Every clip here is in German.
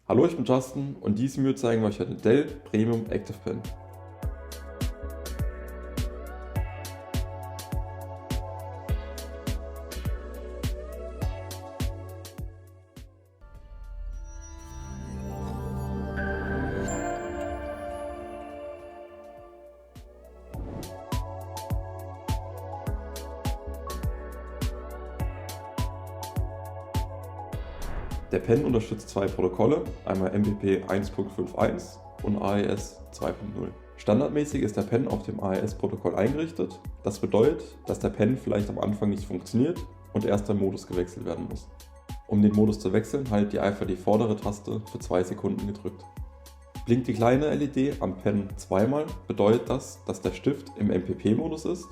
Hallo, ich bin Justin und in diesem Video zeigen wir euch eine Dell Premium Active Pen. Der Pen unterstützt zwei Protokolle, einmal MPP 1.51 und AES 2.0. Standardmäßig ist der Pen auf dem AES-Protokoll eingerichtet. Das bedeutet, dass der Pen vielleicht am Anfang nicht funktioniert und erst der Modus gewechselt werden muss. Um den Modus zu wechseln, haltet ihr einfach die vordere Taste für 2 Sekunden gedrückt. Blinkt die kleine LED am Pen zweimal, bedeutet das, dass der Stift im MPP-Modus ist.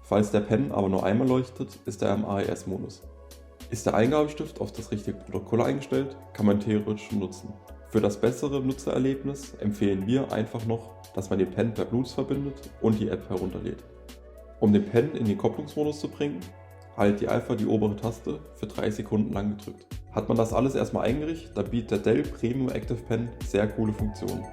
Falls der Pen aber nur einmal leuchtet, ist er im AES-Modus. Ist der Eingabestift auf das richtige Protokoll eingestellt, kann man theoretisch nutzen. Für das bessere Nutzererlebnis empfehlen wir einfach noch, dass man den Pen per Bluetooth verbindet und die App herunterlädt. Um den Pen in den Kopplungsmodus zu bringen, haltet ihr einfach die obere Taste für 3 Sekunden lang gedrückt. Hat man das alles erstmal eingerichtet, dann bietet der Dell Premium Active Pen sehr coole Funktionen.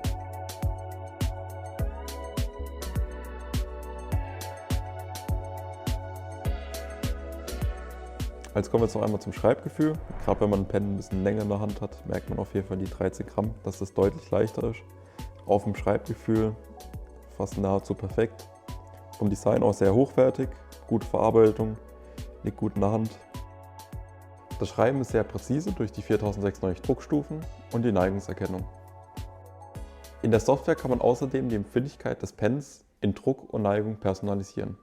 Jetzt kommen wir jetzt noch einmal zum Schreibgefühl. Gerade wenn man einen Pen ein bisschen länger in der Hand hat, merkt man auf jeden Fall die 13 Gramm, dass das deutlich leichter ist. Auf dem Schreibgefühl fast nahezu perfekt. Vom Design auch sehr hochwertig, gute Verarbeitung, liegt gut in der Hand. Das Schreiben ist sehr präzise durch die 4096 Druckstufen und die Neigungserkennung. In der Software kann man außerdem die Empfindlichkeit des Pens in Druck und Neigung personalisieren.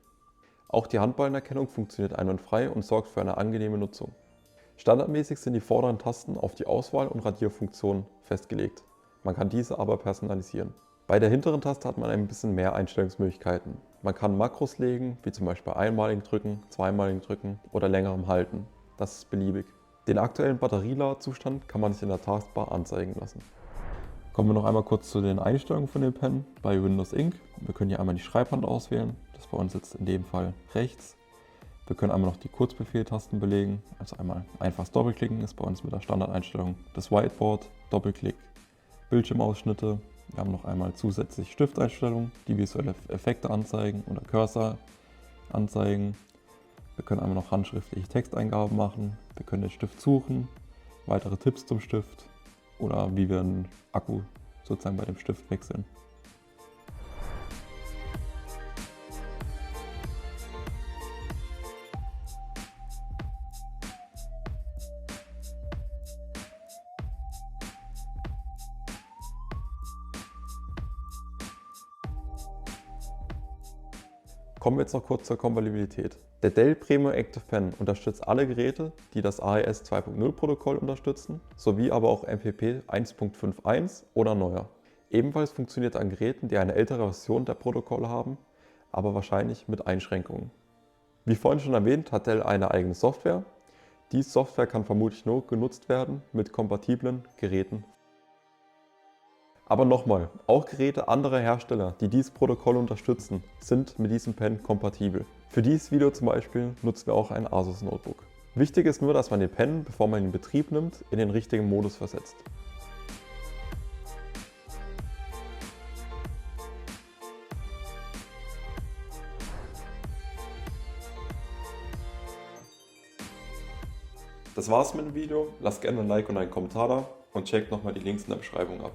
Auch die Handballenerkennung funktioniert einwandfrei und sorgt für eine angenehme Nutzung. Standardmäßig sind die vorderen Tasten auf die Auswahl- und Radierfunktion festgelegt. Man kann diese aber personalisieren. Bei der hinteren Taste hat man ein bisschen mehr Einstellungsmöglichkeiten. Man kann Makros legen, wie zum Beispiel einmaligen Drücken, zweimaligen Drücken oder längerem Halten. Das ist beliebig. Den aktuellen Batterieladezustand kann man sich in der Taskbar anzeigen lassen. Kommen wir noch einmal kurz zu den Einstellungen von dem Pen bei Windows Ink. Wir können hier einmal die Schreibhand auswählen. Das bei uns jetzt in dem Fall rechts. Wir können einmal noch die Kurzbefehltasten belegen. Also einmal einfaches Doppelklicken ist bei uns mit der Standardeinstellung das Whiteboard, Doppelklick, Bildschirmausschnitte. Wir haben noch einmal zusätzlich Stifteinstellungen, die visuelle Effekte anzeigen oder Cursor anzeigen. Wir können einmal noch handschriftliche Texteingaben machen. Wir können den Stift suchen, weitere Tipps zum Stift oder wie wir den Akku sozusagen bei dem Stift wechseln. Kommen wir jetzt noch kurz zur Kompatibilität. Der Dell Premium Active Pen unterstützt alle Geräte, die das AES 2.0 Protokoll unterstützen, sowie aber auch MPP 1.51 oder neuer. Ebenfalls funktioniert er an Geräten, die eine ältere Version der Protokolle haben, aber wahrscheinlich mit Einschränkungen. Wie vorhin schon erwähnt, hat Dell eine eigene Software. Diese Software kann vermutlich nur genutzt werden mit kompatiblen Geräten. Aber nochmal, auch Geräte anderer Hersteller, die dieses Protokoll unterstützen, sind mit diesem Pen kompatibel. Für dieses Video zum Beispiel nutzen wir auch ein Asus Notebook. Wichtig ist nur, dass man den Pen, bevor man ihn in Betrieb nimmt, in den richtigen Modus versetzt. Das war's mit dem Video. Lasst gerne ein Like und einen Kommentar da und checkt nochmal die Links in der Beschreibung ab.